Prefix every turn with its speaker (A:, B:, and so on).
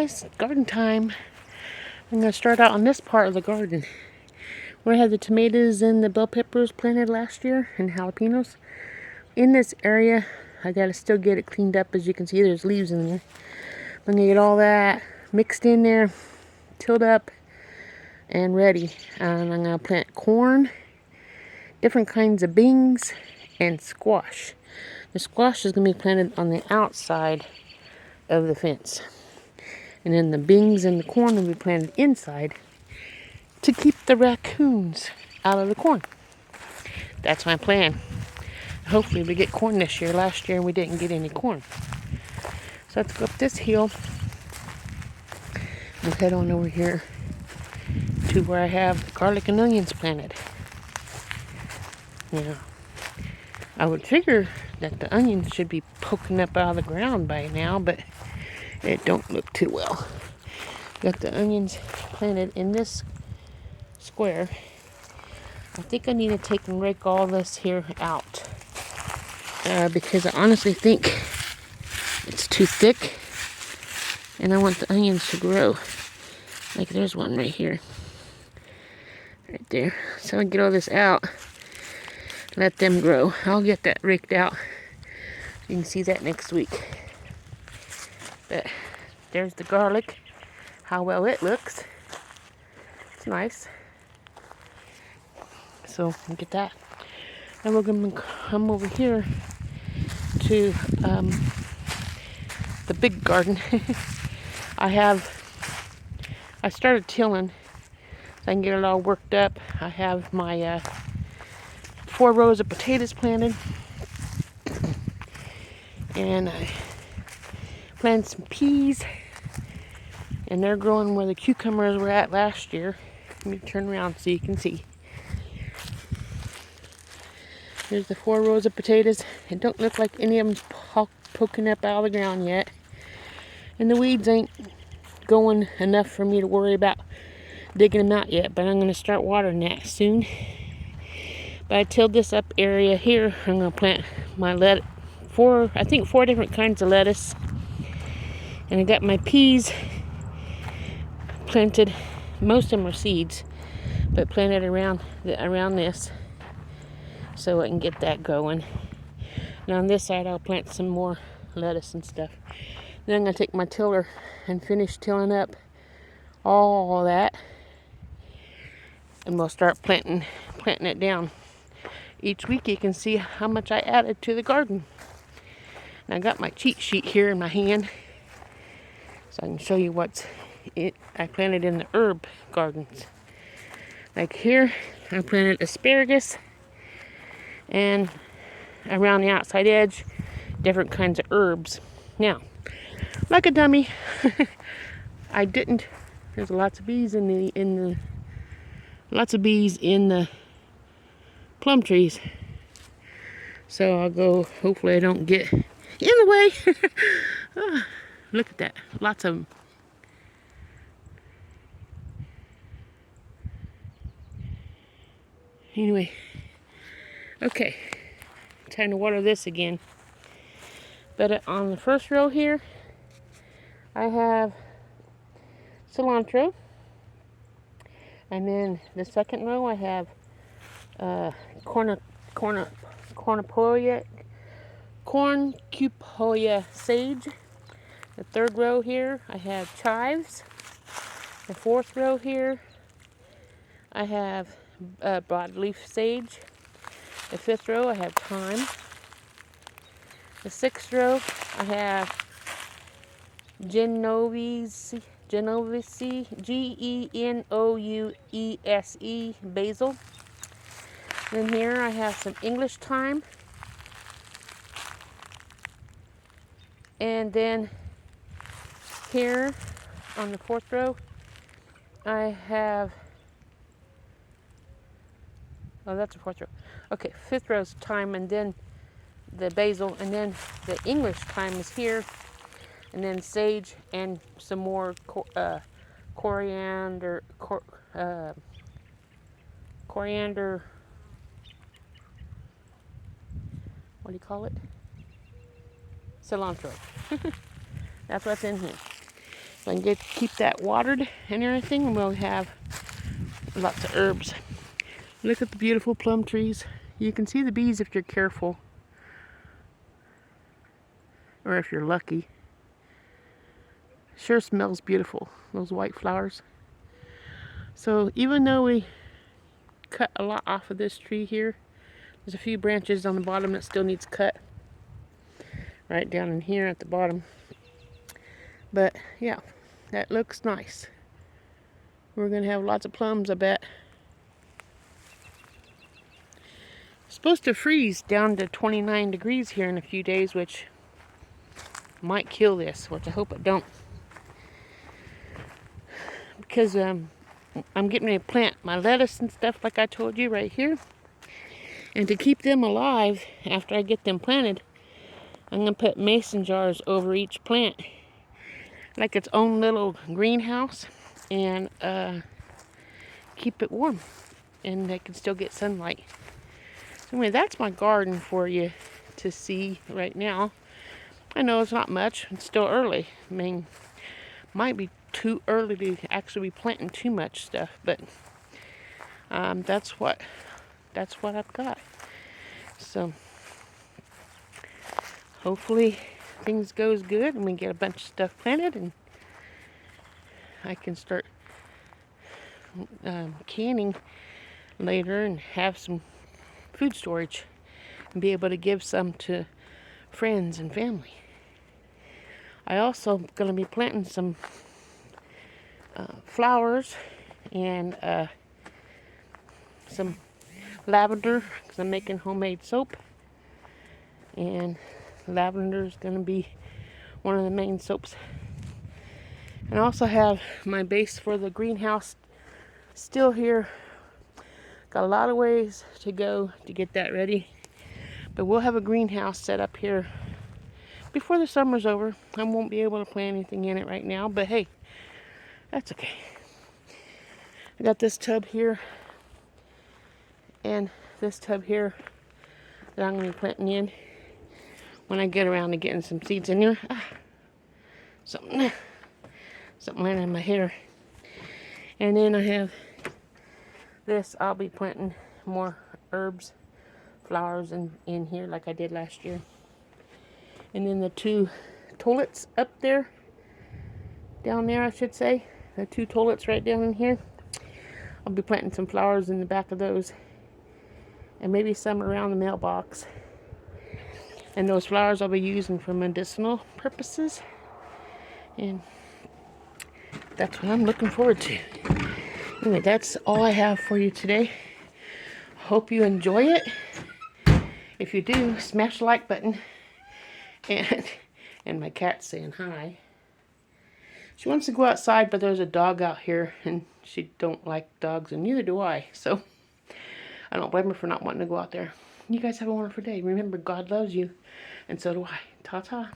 A: guys, garden time. I'm going to start out on this part of the garden where I had the tomatoes and the bell peppers planted last year and jalapenos. In this area, I got to still get it cleaned up. As you can see, there's leaves in there. I'm going to get all that mixed in there, tilled up, and ready. And I'm going to plant corn, different kinds of beans, and squash. The squash is going to be planted on the outside of the fence. And then the beans and the corn will be planted inside to keep the raccoons out of the corn. That's my plan. Hopefully we get corn this year. Last year we didn't get any corn. So let's go up this hill. We'll head on over here to where I have the garlic and onions planted. Now, I would figure that the onions should be poking up out of the ground by now, but it don't look too well. Got the onions planted in this square. I think I need to take and rake all this here out because I honestly think it's too thick and I want the onions to grow. Like there's one right here. Right there. So I get all this out. Let them grow. I'll get that raked out. You can see that next week. But there's the garlic. How well it looks. It's nice. So get that. And we're going to come over here to the big garden. I started tilling so I can get it all worked up. I have my 4 rows of potatoes planted. And I planted some peas. And they're growing where the cucumbers were at last year. Let me turn around so you can see. Here's the 4 rows of potatoes. It don't look like any of them's poking up out of the ground yet. And the weeds ain't going enough for me to worry about digging them out yet. But I'm going to start watering that soon. But I tilled this up area here. I'm going to plant my four different kinds of lettuce. And I got my peas planted. Most of them are seeds, but planted around this so I can get that going. Now on this side I'll plant some more lettuce and stuff. Then I'm going to take my tiller and finish tilling up all that. And we'll start planting it down. Each week you can see how much I added to the garden. And I got my cheat sheet here in my hand so I can show you I planted in the herb gardens. Like here, I planted asparagus and around the outside edge, different kinds of herbs. Now, like a dummy, I didn't. There's lots of bees in the plum trees. So I'll go. Hopefully, I don't get in the way. Look at that, lots of them. Anyway, okay, time to water this again. But on the first row here, I have cilantro. And then the second row, I have cornucopia sage. The third row here, I have chives. The fourth row here, I have broadleaf sage. The fifth row, I have thyme. The sixth row, I have Genovese, Genouse, basil. Then here I have some English thyme. And then here on the fourth row, I have, that's the fourth row. Okay, fifth row is thyme, and then the basil, and then the English thyme is here, and then sage and some more coriander, what do you call it? Cilantro. That's what's in here. So I can keep that watered and everything, and we'll have lots of herbs. Look at the beautiful plum trees. You can see the bees if you're careful, or if you're lucky. Sure smells beautiful, those white flowers. So even though we cut a lot off of this tree here, there's a few branches on the bottom that still needs cut. Right down in here at the bottom. But yeah, that looks nice. We're gonna have lots of plums, I bet. It's supposed to freeze down to 29 degrees here in a few days, which might kill this, which I hope it don't. Because I'm getting ready to plant my lettuce and stuff like I told you right here. And to keep them alive after I get them planted, I'm going to put mason jars over each plant, like its own little greenhouse, and keep it warm. And they can still get sunlight. So anyway, that's my garden for you to see right now. I know it's not much. It's still early. I mean, might be too early to actually be planting too much stuff, but that's what I've got. So hopefully things goes good and we get a bunch of stuff planted, and I can start canning later and have some food storage and be able to give some to friends and family. I also going to be planting some flowers and some lavender, because I'm making homemade soap, and lavender is going to be one of the main soaps. And I also have my base for the greenhouse still here. Got a lot of ways to go to get that ready, but we'll have a greenhouse set up here before the summer's over. I won't be able to plant anything in it right now, but hey, that's okay. I got this tub here and this tub here that I'm going to be planting in when I get around to getting some seeds in here. Something landed in my hair. And then I have this. I'll be planting more herbs, flowers in here like I did last year. And then the 2 tulips up there, down there I should say, the 2 tulips right down in here. I'll be planting some flowers in the back of those, and maybe some around the mailbox. And those flowers I'll be using for medicinal purposes, and that's what I'm looking forward to. Anyway, that's all I have for you today. Hope you enjoy it. If you do, smash the like button. And my cat's saying hi. She wants to go outside, but there's a dog out here, and she don't like dogs, and neither do I. So I don't blame her for not wanting to go out there. You guys have a wonderful day. Remember, God loves you, and so do I. Ta-ta.